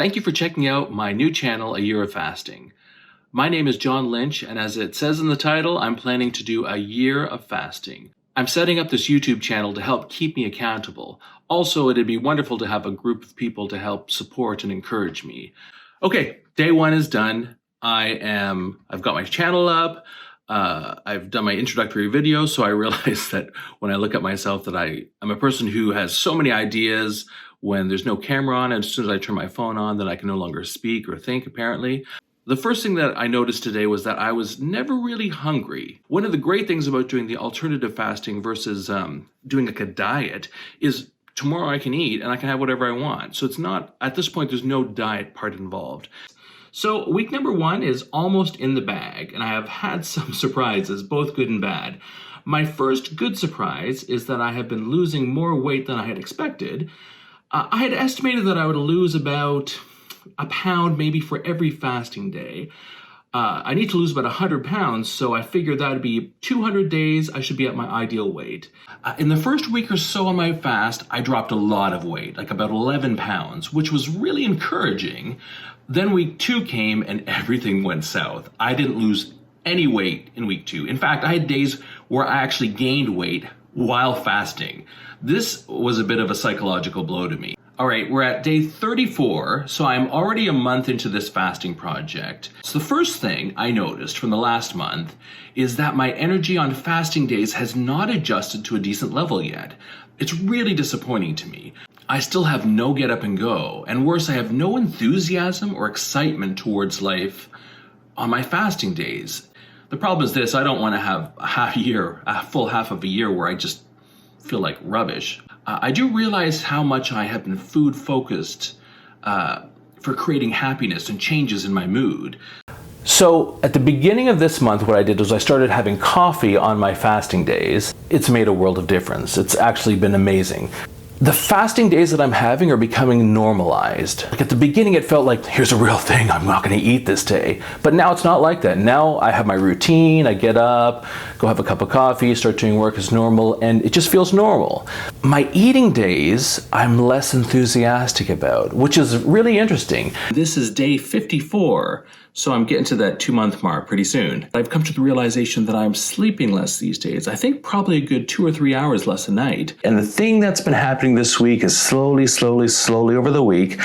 Thank you for checking out my new channel, A Year of Fasting. My name is John Lynch, and as it says in the title, I'm planning to do a year of fasting. I'm setting up this YouTube channel to help keep me accountable. Also, it'd be wonderful to have a group of people to help support and encourage me. Okay, day one is done. I've got my channel up. I've done my introductory video, so I realized that when I look at myself that I'm a person who has so many ideas. When there's no camera on, and as soon as I turn my phone on, then I can no longer speak or think, apparently. The first thing that I noticed today was that I was never really hungry. One of the great things about doing the alternative fasting versus doing like a diet is tomorrow I can eat and I can have whatever I want. So it's not, at this point, there's no diet part involved. So week number one is almost in the bag, and I have had some surprises, both good and bad. My first good surprise is that I have been losing more weight than I had expected. I had estimated that I would lose about a pound maybe for every fasting day. I need to lose about 100 pounds, so I figured that would be 200 days I should be at my ideal weight. In the first week or so on my fast, I dropped a lot of weight, like about 11 pounds, which was really encouraging. Then week two came and everything went south. I didn't lose any weight in week two. In fact, I had days where I actually gained weight while fasting. This was a bit of a psychological blow to me. All right, we're at day 34, so I'm already a month into this fasting project. So the first thing I noticed from the last month is that my energy on fasting days has not adjusted to a decent level yet. It's really disappointing to me. I still have no get up and go, and worse, I have no enthusiasm or excitement towards life on my fasting days. The problem is this: I don't want to have a full half of a year where I just feel like rubbish. I do realize how much I have been food focused for creating happiness and changes in my mood. So at the beginning of this month, what I did was I started having coffee on my fasting days. It's made a world of difference. It's actually been amazing. The fasting days that I'm having are becoming normalized. Like at the beginning, it felt like, here's a real thing, I'm not gonna eat this day. But now it's not like that. Now I have my routine, I get up, go have a cup of coffee, start doing work as normal, and it just feels normal. My eating days, I'm less enthusiastic about, which is really interesting. This is day 54, so I'm getting to that 2-month mark pretty soon. I've come to the realization that I'm sleeping less these days. I think probably a good 2 or 3 hours less a night. And the thing that's been happening this week is slowly over the week,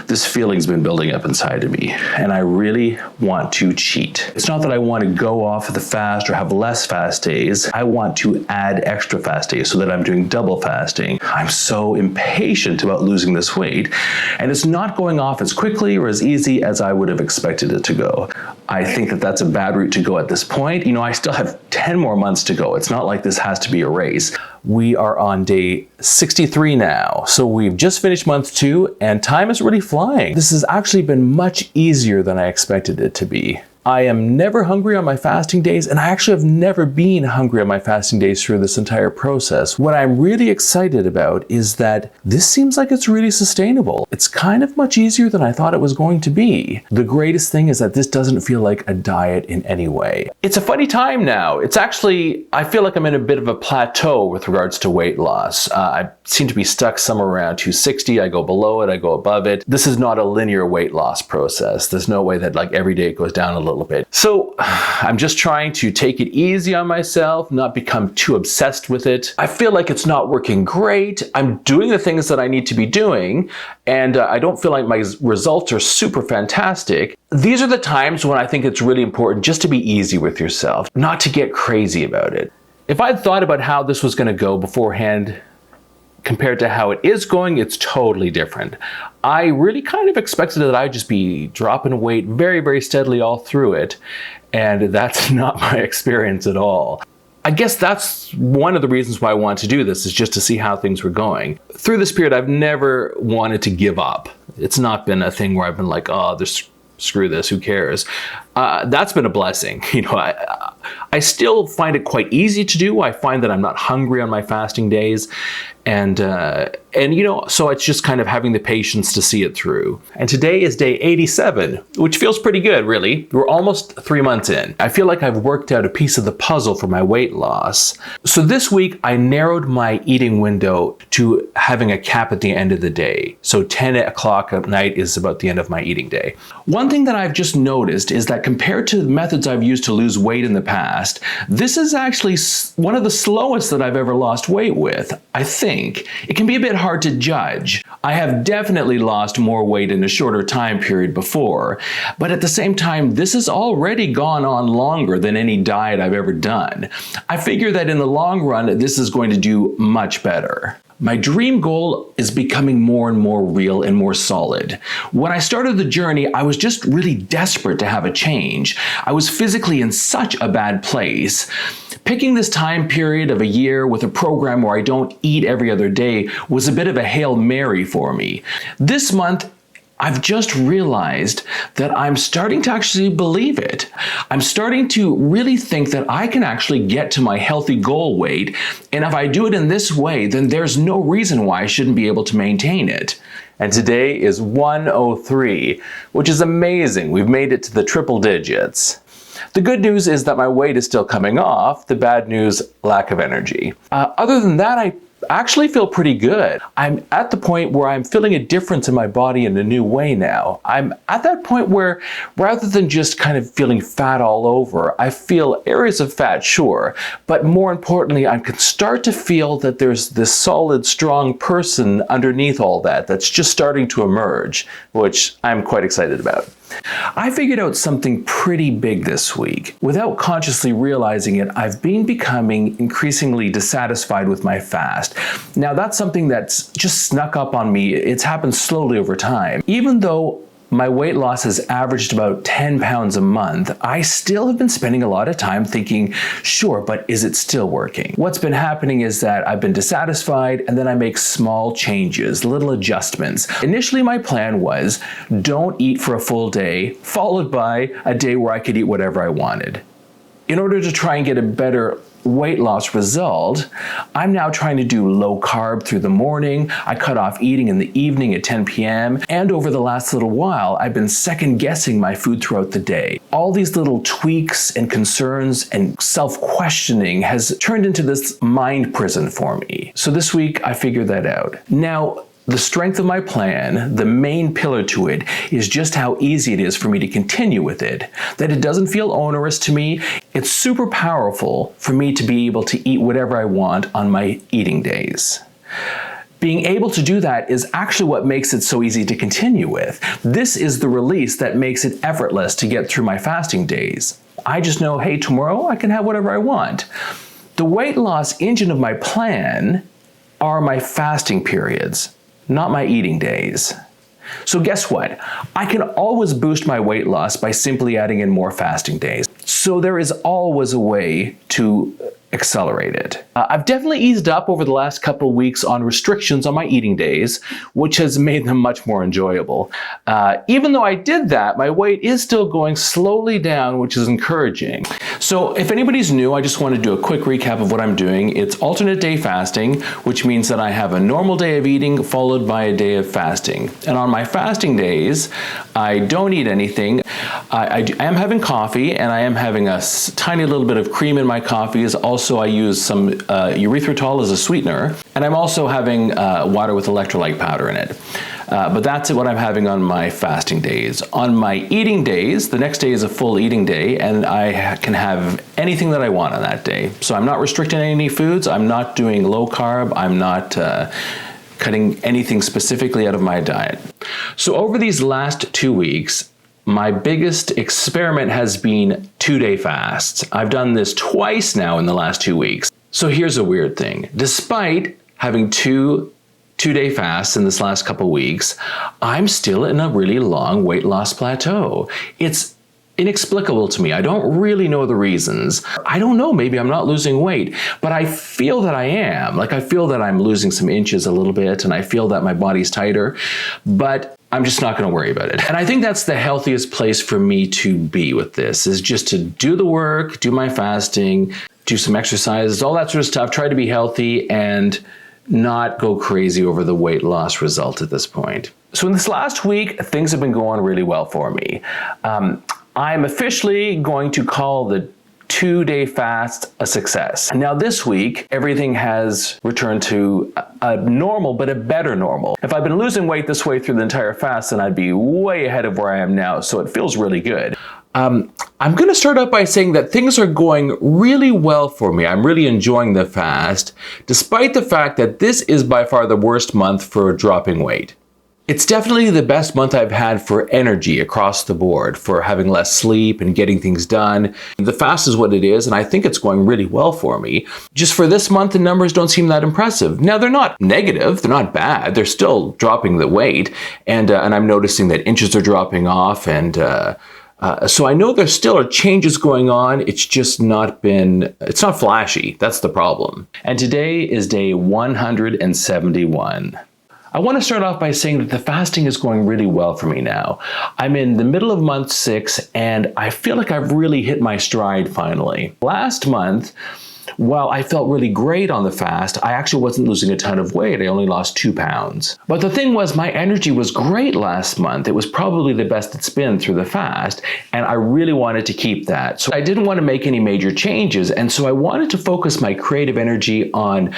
this feeling's been building up inside of me, and I really want to cheat. It's not that I want to go off of the fast or have less fast days. I want to add extra fast days so that I'm doing double fasting. I'm so impatient about losing this weight, and it's not going off as quickly or as easy as I would have expected it to go. I think that that's a bad route to go at this point. You know, I still have 10 more months to go. It's not like this has to be a race. We are on day 63 now. So we've just finished month 2 and time is really flying. This has actually been much easier than I expected it to be. I am never hungry on my fasting days, and I actually have never been hungry on my fasting days through this entire process. What I'm really excited about is that this seems like it's really sustainable. It's kind of much easier than I thought it was going to be. The greatest thing is that this doesn't feel like a diet in any way. It's a funny time now. It's actually, I feel like I'm in a bit of a plateau with regards to weight loss. I seem to be stuck somewhere around 260. I go below it, I go above it. This is not a linear weight loss process. There's no way that like every day it goes down a little bit. So I'm just trying to take it easy on myself, not become too obsessed with it. I feel like it's not working great. I'm doing the things that I need to be doing, and I don't feel like my results are super fantastic. These are the times when I think it's really important just to be easy with yourself, not to get crazy about it. If I'd thought about how this was going to go beforehand, compared to how it is going, it's totally different. I really kind of expected that I'd just be dropping weight very steadily all through it, and that's not my experience at all. I guess that's one of the reasons why I want to do this, is just to see how things were going. Through this period, I've never wanted to give up. It's not been a thing where I've been like, oh, screw this, who cares? That's been a blessing. You know, I still find it quite easy to do. I find that I'm not hungry on my fasting days. And you know, so it's just kind of having the patience to see it through. And today is day 87, which feels pretty good, really. We're almost 3 months in. I feel like I've worked out a piece of the puzzle for my weight loss. So this week I narrowed my eating window to having a cap at the end of the day. So 10 o'clock at night is about the end of my eating day. One thing that I've just noticed is that compared to the methods I've used to lose weight in the past, this is actually one of the slowest that I've ever lost weight with, I think. It can be a bit hard to judge. I have definitely lost more weight in a shorter time period before, but at the same time, this has already gone on longer than any diet I've ever done. I figure that in the long run, this is going to do much better. My dream goal is becoming more and more real and more solid. When I started the journey, I was just really desperate to have a change. I was physically in such a bad place. Picking this time period of a year with a program where I don't eat every other day was a bit of a Hail Mary for me. This month, I've just realized that I'm starting to actually believe it. I'm starting to really think that I can actually get to my healthy goal weight, and if I do it in this way, then there's no reason why I shouldn't be able to maintain it. And today is 103, which is amazing. We've made it to the triple digits. The good news is that my weight is still coming off. The bad news, lack of energy. Other than that, I actually feel pretty good. I'm at the point where I'm feeling a difference in my body in a new way now. I'm at that point where rather than just kind of feeling fat all over, I feel areas of fat, sure, but more importantly, I can start to feel that there's this solid, strong person underneath all that that's just starting to emerge, which I'm quite excited about. I figured out something pretty big this week. Without consciously realizing it, I've been becoming increasingly dissatisfied with my fast. Now, that's something that's just snuck up on me. It's happened slowly over time. Even though my weight loss has averaged about 10 pounds a month, I still have been spending a lot of time thinking, sure, but is it still working? What's been happening is that I've been dissatisfied and then I make small changes, little adjustments. Initially, my plan was don't eat for a full day, followed by a day where I could eat whatever I wanted. In order to try and get a better weight loss result, I'm now trying to do low carb through the morning. I cut off eating in the evening at 10 p.m. And over the last little while, I've been second guessing my food throughout the day. All these little tweaks and concerns and self-questioning has turned into this mind prison for me. So this week, I figured that out. Now, the strength of my plan, the main pillar to it, is just how easy it is for me to continue with it. That it doesn't feel onerous to me. It's super powerful for me to be able to eat whatever I want on my eating days. Being able to do that is actually what makes it so easy to continue with. This is the release that makes it effortless to get through my fasting days. I just know, hey, tomorrow I can have whatever I want. The weight loss engine of my plan are my fasting periods, not my eating days. So guess what? I can always boost my weight loss by simply adding in more fasting days. So there is always a way to accelerate it. I've definitely eased up over the last couple of weeks on restrictions on my eating days, which has made them much more enjoyable. Even though I did that, my weight is still going slowly down, which is encouraging. So if anybody's new, I just want to do a quick recap of what I'm doing. It's alternate day fasting, which means that I have a normal day of eating followed by a day of fasting. And on my fasting days, I don't eat anything. I am having coffee, and I am having a tiny little bit of cream in my coffees. Also, I use some erythritol as a sweetener, and I'm also having water with electrolyte powder in it. But that's what I'm having on my fasting days. On my eating days, the next day is a full eating day, and I can have anything that I want on that day. So I'm not restricting any foods. I'm not doing low carb. I'm not cutting anything specifically out of my diet. So over these last 2 weeks, my biggest experiment has been 2-day fasts. I've done this twice now in the last 2 weeks. So here's a weird thing. Despite having two-day fasts in this last couple weeks, I'm still in a really long weight loss plateau. It's inexplicable to me. I don't really know the reasons. I don't know, maybe I'm not losing weight, but I feel that I am. Like I feel that I'm losing some inches a little bit, and I feel that my body's tighter, but I'm just not going to worry about it. And I think that's the healthiest place for me to be with this, is just to do the work, do my fasting, do some exercises, all that sort of stuff, try to be healthy, and not go crazy over the weight loss result at this point. So in this last week, things have been going really well for me. I'm officially going to call the 2-day fast a success. Now this week, everything has returned to a normal, but a better normal. If I'd been losing weight this way through the entire fast, then I'd be way ahead of where I am now, so it feels really good. I'm going to start out by saying that things are going really well for me. I'm really enjoying the fast, despite the fact that this is by far the worst month for dropping weight. It's definitely the best month I've had for energy across the board, for having less sleep and getting things done. The fast is what it is, and I think it's going really well for me. Just for this month, the numbers don't seem that impressive. Now, they're not negative, they're not bad, they're still dropping the weight, and I'm noticing that inches are dropping off, and so I know there still are changes going on. It's just it's not flashy. That's the problem. And today is day 171. I want to start off by saying that the fasting is going really well for me now. I'm in the middle of month 6 and I feel like I've really hit my stride finally. Last month, while I felt really great on the fast, I actually wasn't losing a ton of weight. I only lost 2 pounds. But the thing was, my energy was great last month. It was probably the best it's been through the fast, and I really wanted to keep that. So I didn't want to make any major changes, and so I wanted to focus my creative energy on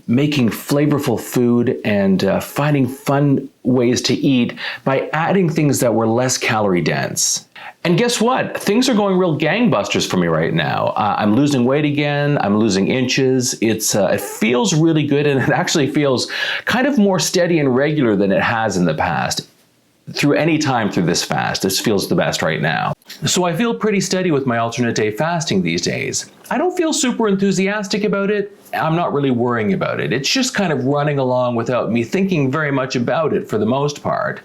making flavorful food and finding fun ways to eat by adding things that were less calorie dense. And guess what? Things are going real gangbusters for me right now. I'm losing weight again. I'm losing inches. It feels really good, and it actually feels kind of more steady and regular than it has in the past. Through any time through this fast, this feels the best right now. So I feel pretty steady with my alternate day fasting these days. I don't feel super enthusiastic about it. I'm not really worrying about it. It's just kind of running along without me thinking very much about it for the most part.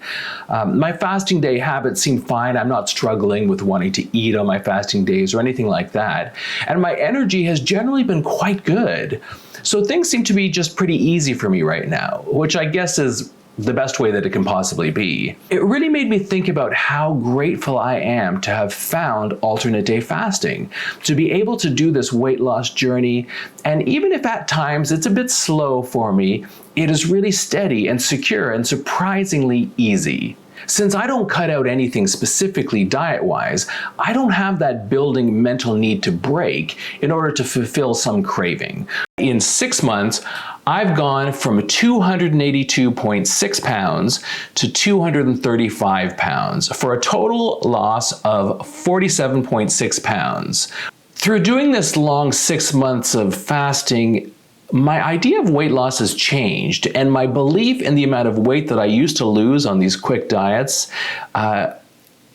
My fasting day habits seem fine. I'm not struggling with wanting to eat on my fasting days or anything like that. And my energy has generally been quite good. So things seem to be just pretty easy for me right now, which I guess is the best way that it can possibly be. It really made me think about how grateful I am to have found alternate day fasting, to be able to do this weight loss journey, and even if at times it's a bit slow for me, it is really steady and secure and surprisingly easy. Since I don't cut out anything specifically diet-wise, I don't have that building mental need to break in order to fulfill some craving. In 6 months, I've gone from 282.6 pounds to 235 pounds for a total loss of 47.6 pounds. Through doing this long 6 months of fasting, my idea of weight loss has changed, and my belief in the amount of weight that I used to lose on these quick diets,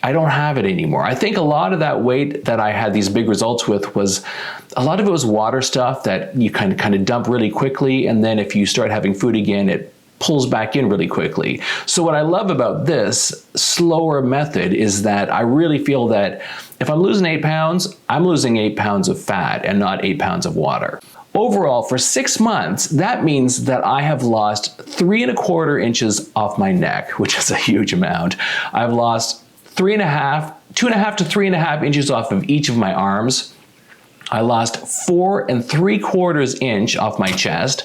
I don't have it anymore. I think a lot of that weight that I had these big results with a lot of it was water stuff that you kind of dump really quickly, and then if you start having food again, it pulls back in really quickly. So what I love about this slower method is that I really feel that if I'm losing 8 pounds, I'm losing 8 pounds of fat and not 8 pounds of water. Overall, for 6 months, that means that I have lost 3¼ inches off my neck, which is a huge amount. I've lost 2.5 to 3.5 inches off of each of my arms. I lost 4¾ inch off my chest.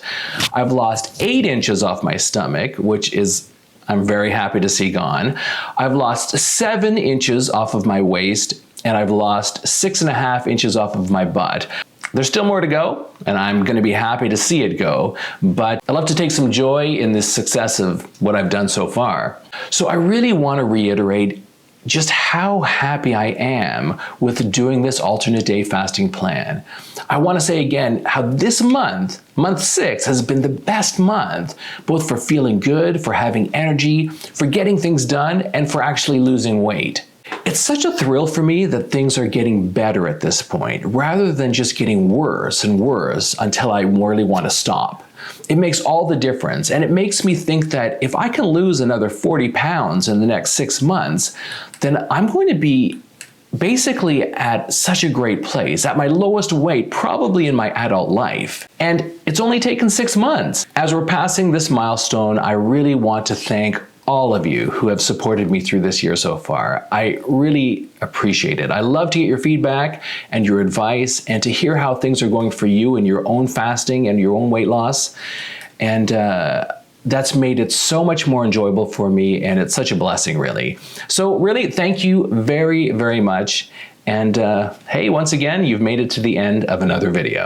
I've lost 8 inches off my stomach, which is, I'm very happy to see gone. I've lost 7 inches off of my waist, and I've lost 6.5 inches off of my butt. There's still more to go, and I'm going to be happy to see it go, but I love to take some joy in this success of what I've done so far. So I really want to reiterate just how happy I am with doing this alternate day fasting plan. I want to say again how this month, month 6, has been the best month, both for feeling good, for having energy, for getting things done, and for actually losing weight. It's such a thrill for me that things are getting better at this point, rather than just getting worse and worse until I really want to stop. It makes all the difference, and it makes me think that if I can lose another 40 pounds in the next 6 months, then I'm going to be basically at such a great place, at my lowest weight probably in my adult life. And it's only taken 6 months. As we're passing this milestone, I really want to thank all of you who have supported me through this year so far. I really appreciate it. I love to get your feedback and your advice and to hear how things are going for you in your own fasting and your own weight loss. And that's made it so much more enjoyable for me, and it's such a blessing, really. So really, thank you very, very much. And hey, once again, you've made it to the end of another video.